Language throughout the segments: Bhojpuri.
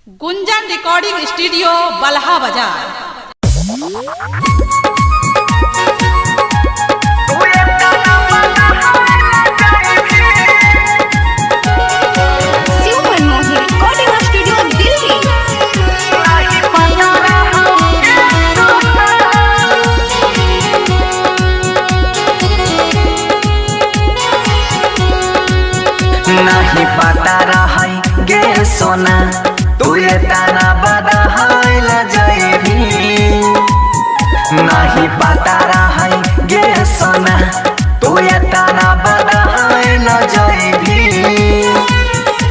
गुंजन रिकॉर्डिंग स्टूडियो बलहा बाजार। नहीं पता रही गे सोना तू ये तना बदहाइल जाइबी। नहीं पता रही गे सोना तू ये तना बदहाइल जाइबी।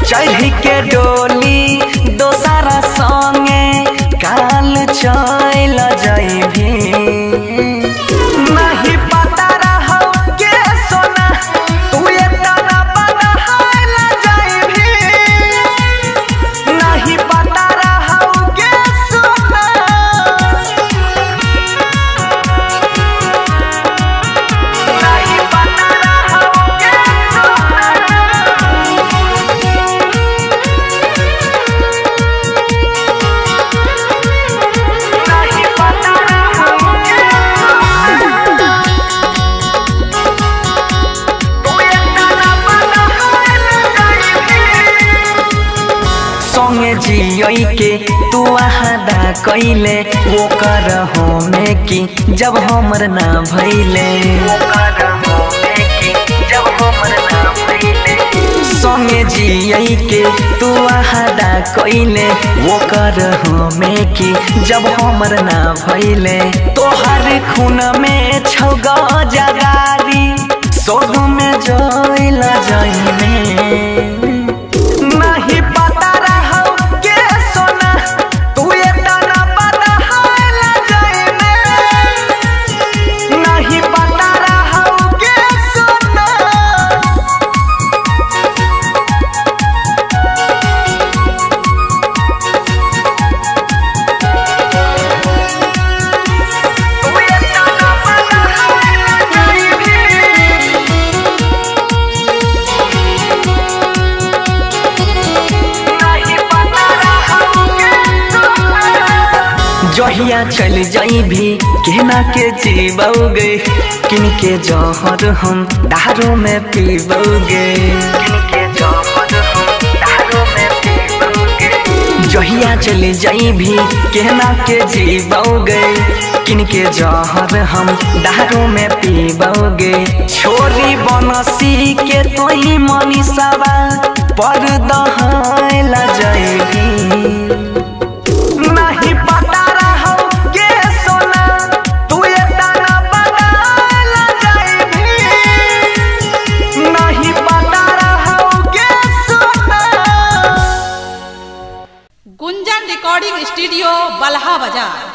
चढ़ी के डोली दोसरा संगे काल चल जाइबी। नहीं पता रहो गे सोना तू ये तना बदहाइल जाइबी। नहीं पता रहो गे सोना। नहीं पता रहो गे सोना। नहीं पता रहो गे संगे जियई के तू आदा कैले वो कर में कि जब हमर ना भइले। संगे जियई के तू आदा कैले वो कर में कि जब हमर ना भइले। तोहर खून में छौग जगारी सोग में जइल जाइने। नहीं पता रहो गे सोना तू ये तना बदहाइल जाइबे। नहीं पता रहो गे सोना। तू ये तना बदहाइल जाइबे। जहिया चल जाइबी केना के जीबोगे किन के जहर हम दारू में पीबोगे। जहिया चल जाइबी केना के जीबोगे किन के जहर हम दारू में पीबोगे। छोरी बनसी के तोही मनीषावा पर दहाइल जाइबी। नहीं पता रहो गे सोना तू ये तना बदहाइल जाइबी। नहीं पता रहो गे सोना। गुंजन रिकॉर्डिंग स्टूडियो बलहा बाजार।